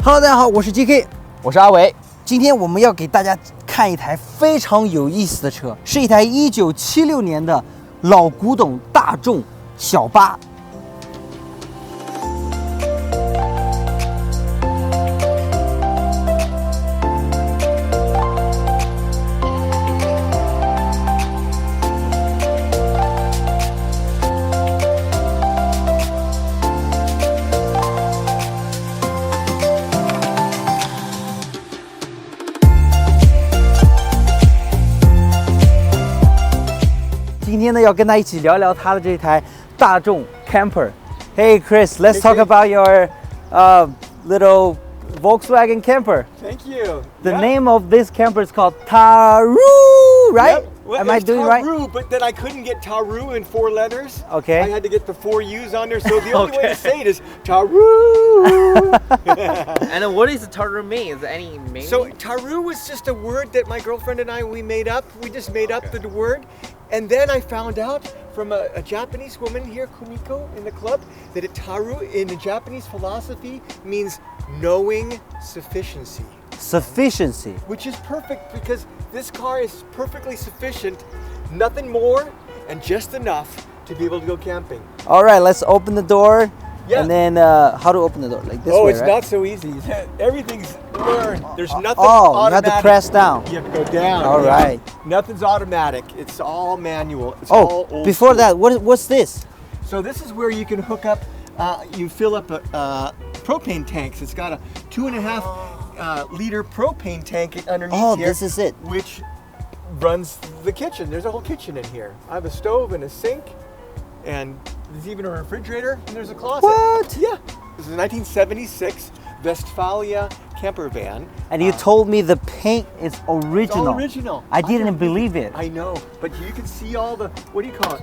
Hello， 大家好，我是 GK， 我是阿伟。今天我们要给大家看一台非常有意思的车，是一台1976年的老古董大众小巴。今天呢，要跟他一起聊聊他的这台大众 camper。Hey Chris, let's talk about your little Volkswagen camper. Thank you. The name of this camper is called TARUUUU, right? Yep. Well, Am I doing right? TARUUUU, but then I couldn't get TARUUUU in 4 letters. Okay. I had to get the 4 U's on there, so the only way to say it is TARUUUU. And what does TARUUUU mean? Is there any meaning? So TARUUUU was just a word that my girlfriend and I, we made up. We just made up the word. And then I found out from a Japanese woman here, Kumiko, in the club, that TARUUUU in the Japanese philosophy means knowing sufficiency. Sufficiency. Which is perfect because this car is perfectly sufficient, nothing more and just enough to be able to go camping. All right, let's open the door. Yeah. And then how to open the door? Like this way, it's right? not so easy. Everything's learned. There's nothing Oh, automatic. you have to press down. You have to go down. All right. Nothing's automatic. It's all manual. It's all old before school. that, what's this? So this is where you can hook up, you fill up propane tanks. It's got a 2.5 liter propane tank underneath Oh, here. this is it. Which runs the kitchen. There's a whole kitchen in here. I have a stove and a sink, and there's even a refrigerator, and there's a closet. What? Yeah. This is a 1976 Westfalia camper van. And you told me the paint is original. It's all original. I didn't believe it. I know, but you can see all the, what do you call it?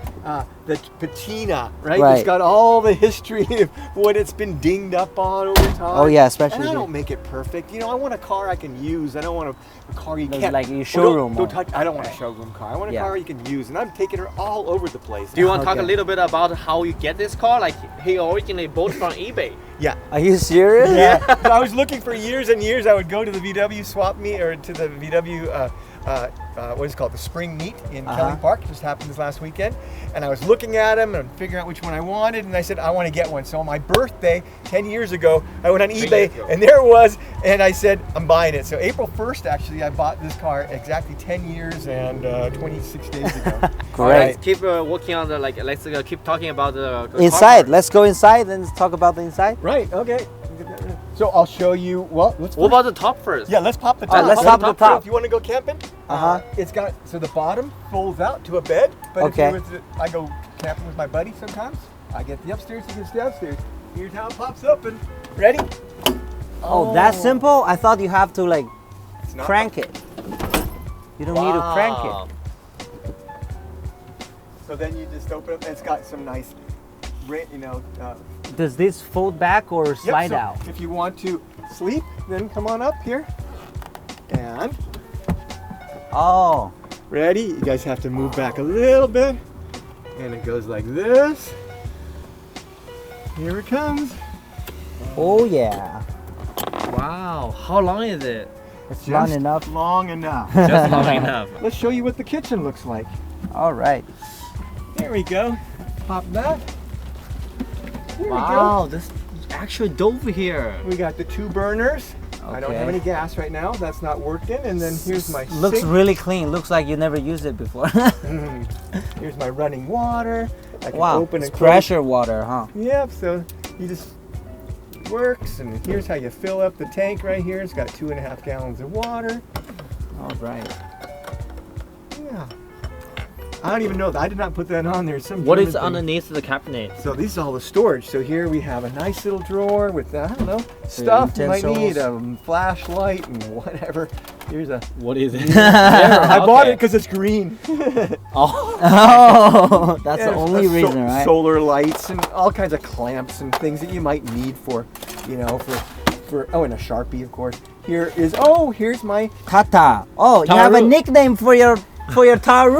The patina, right? Right. It's got all the history of what it's been dinged up on over time. Oh yeah, especially. And I don't make it perfect. You know, I want a car I can use. I don't want a car you can't. Like your showroom. Don't touch. I don't want a showroom car. I want a car you can use, and I'm taking her all over the place. Do you want to talk a little bit about how you get this car? Like he originally bought from eBay. Yeah. Are you serious? Yeah. I was looking for years and years. I would go to the VW swap meet or to the VW. What is it called? The spring meet in Kelly Park. It just happened this last weekend. And I was looking at them and figuring out which one I wanted. And I said, I want to get one. So on my birthday, 10 years ago, I went on eBay and there it was. And I said, I'm buying it. So April 1st, actually, I bought this car exactly 10 years and 26 days ago. Great. Let's keep working on the, let's keep talking about the Inside. Let's go inside and talk about the inside. Right. Okay. So I'll show you. Well, let's. What about the top first? Yeah, let's pop the top. Let's pop the top. If you want to go camping, it's got, so the bottom folds out to a bed. But if I go camping with my buddy sometimes. I get the upstairs, he gets the downstairs. Here's how it pops up and ready. Oh, that simple? I thought you have to like crank it. You don't need to crank it. So then you just open up and it's got some nice, you know. Does this fold back or slide out? If you want to sleep, then come on up here. And ready? You guys have to move back a little bit. And it goes like this. Here it comes. Oh yeah. Wow. How long is it? It's long enough. Long enough. Just long enough. Let's show you what the kitchen looks like. All right. Here we go. Pop that. Here Wow, there's actual stove here. we got the 2 burners. I don't have any gas right now. That's not working. And then here's my Looks sink. really clean. Looks like you never used it before. Here's my running water. I can Wow, open it's and close. pressure water, huh? Yep, so you just works, and here's how you fill up the tank right here. It's got 2.5 gallons of water. All right. Yeah. I don't even know that. I did not put that on there. What is underneath the cabinet? So these are all the storage. So here we have a nice little drawer with, I don't know, stuff you might need, a flashlight and whatever. Here's a... What is it? I bought it because it's green. Oh, that's the only reason, right? Solar lights and all kinds of clamps and things that you might need for, you know, for and a Sharpie, of course. Here's my... Tata. Oh, you have a nickname for your TARUUUU.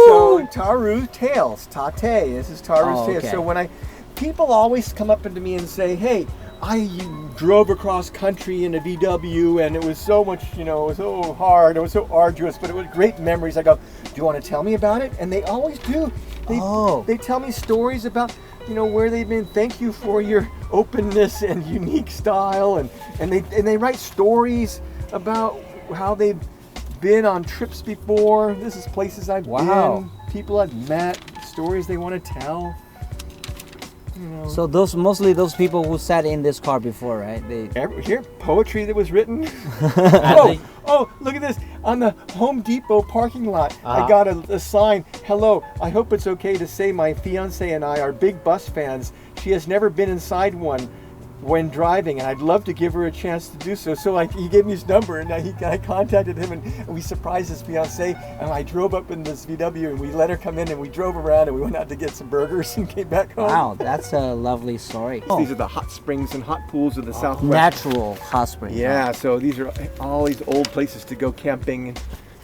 So TARUUUU tails, Tate. This is TARUUUU's tails. okay. So when people always come up to me and say, "Hey, I drove across country in a VW, and it was so much, it was so hard, it was so arduous, but it was great memories. I go, do you want to tell me about it? And they always do. They tell me stories about, where they've been. Thank you for your openness and unique style, and they write stories about how they've been on trips before. This is places I've been, people I've met, stories they want to tell. So mostly those people who sat in this car before, right? Here, poetry that was written. Oh, look at this. On the Home Depot parking lot, I got a sign. Hello, I hope it's okay to say my fiance and I are big bus fans. She has never been inside one when driving, and I'd love to give her a chance to do so. So he gave me his number, and I contacted him, and we surprised his fiance, and I drove up in this VW, and we let her come in, and we drove around, and we went out to get some burgers and came back home. Wow, that's a lovely story. These are the hot springs and hot pools of the Southwest. Natural hot springs. Yeah, so these are all these old places to go camping,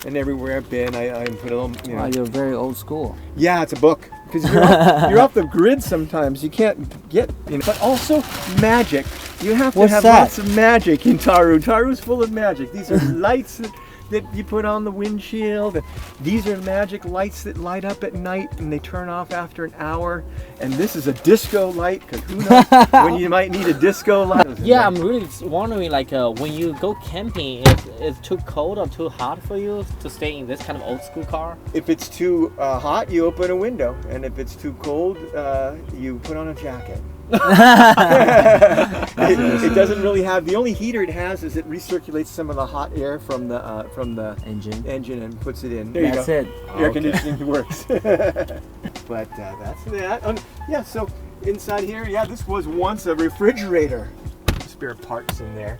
and everywhere I've been, I put a little, Wow, you're very old school. Yeah, it's a book. Because you're off the grid sometimes. You can't get, But also magic. You have to have lots of magic in TARUUUU. TARUUUU's full of magic. These are lights that you put on the windshield. These are magic lights that light up at night and they turn off after an hour. And this is a disco light, because who knows when you might need a disco light. Yeah, I'm really wondering, when you go camping, is it too cold or too hot for you to stay in this kind of old school car? If it's too hot, you open a window. And if it's too cold, you put on a jacket. It doesn't really have, the only heater it has is it recirculates some of the hot air from the engine and puts it in. There That's you go. it. Air conditioning works. But that's that. So inside here, this was once a refrigerator. Spare parts in there.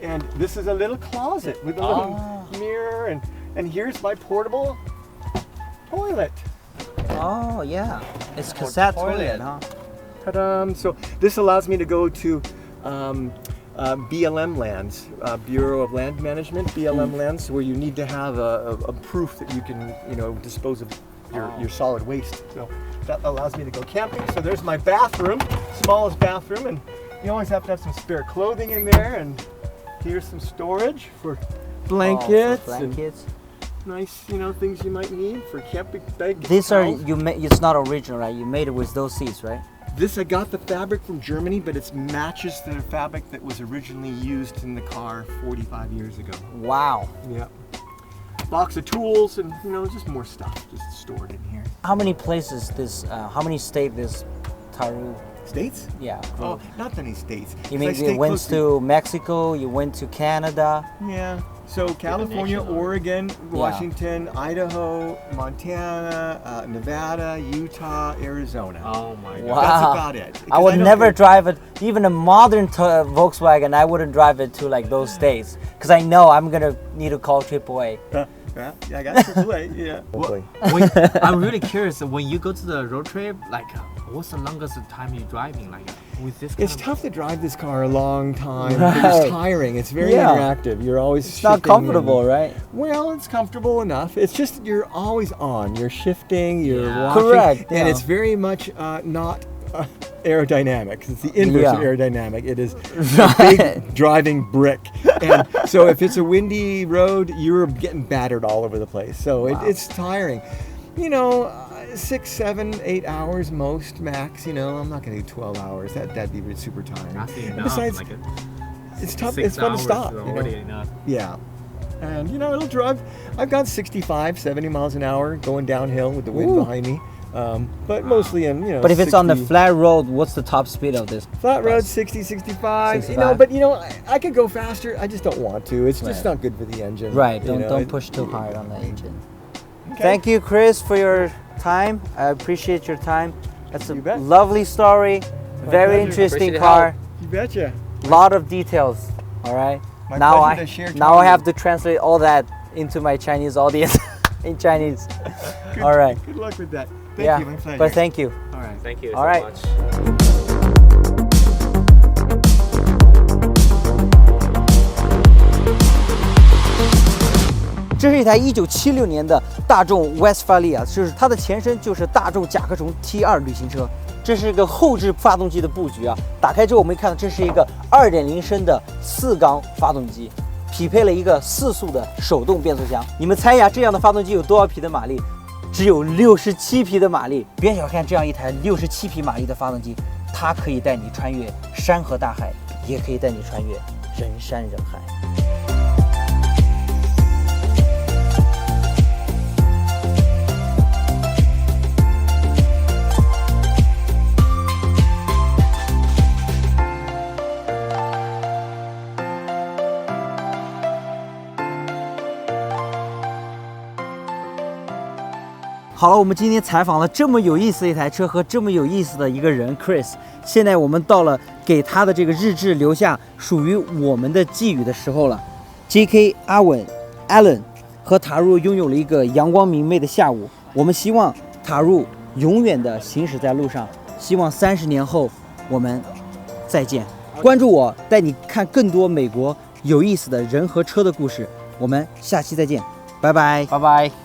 And this is a little closet with a little mirror, and here's my portable toilet. Oh yeah, it's cassette toilet, huh? Ta-da. So this allows me to go to BLM lands, Bureau of Land Management, BLM lands, where you need to have a proof that you can, dispose of your solid waste. So that allows me to go camping. So there's my bathroom, smallest bathroom, and you always have to have some spare clothing in there. And here's some storage for blankets. And nice, things you might need for camping. These are it's not original, right? You made it with those seats, right? This, I got the fabric from Germany, but it matches the fabric that was originally used in the car 45 years ago. Wow. Yeah. Box of tools and, just more stuff just stored in here. How many places how many states this TARUUUU? States? Yeah. Oh, not many states. You mean you went to Mexico, you went to Canada? Yeah. So California, Oregon, Washington, Idaho, Montana, Nevada, Utah, Arizona. Oh my God. Wow. That's about it. I would never drive it, even a modern Volkswagen, I wouldn't drive it to those states. Because I know I'm going to need to call AAA. Yeah, I got AAA, yeah. Well, I'm really curious, when you go to the road trip, what's the longest time you're driving with this car? It's tough to drive this car a long time. Right. It's tiring. It's very interactive. You're always It's not comfortable, right? Well, it's comfortable enough. It's just you're always on. You're shifting, you're watching. Correct. And it's very much not aerodynamic. It's the inverse of aerodynamic. It is a big driving brick. And so if it's a windy road, you're getting battered all over the place. So it's tiring. 6, 7, 8 hours most max. I'm not going to do 12 hours. That'd be super tiring. Besides, it's tough. It's fun to stop. Yeah. And it'll drive. I've gone 65, 70 miles an hour going downhill with the wind behind me. But mostly in, But if it's 60, on the flat road, what's the top speed of this? Flat road, 60, 65. But I could go faster. I just don't want to. It's just not good for the engine. Right. Don't push too hard on the engine. Okay. Thank you, Chris, for your time. I appreciate your time. That's a lovely story. Very interesting car. You betcha. Lot of details. All right. Now I have to translate all that into my Chinese audience in Chinese. All right. Good luck with that. Thank you, my pleasure. But thank you. All right. Thank you so much. 这是一台1976年的大众 Westfalia， 就是它的前身就是大众甲壳虫 T2 旅行车。这是一个后置发动机的布局啊，打开之后我们看到这是一个2.0升的4缸发动机，匹配了一个4速的手动变速箱。你们猜一下，这样的发动机有多少匹的马力？只有67匹的马力。别小看这样一台67匹马力的发动机，它可以带你穿越山河大海，也可以带你穿越人山人海。好了，我们今天采访了这么有意思的一台车和这么有意思的一个人 Chris， 现在我们到了给他的这个日志留下属于我们的寄语的时候了。JK、阿文、Alan 和TARUUUU拥有了一个阳光明媚的下午，我们希望TARUUUU永远的行驶在路上，希望30年后我们再见。关注我，带你看更多美国有意思的人和车的故事。我们下期再见，拜拜，拜拜。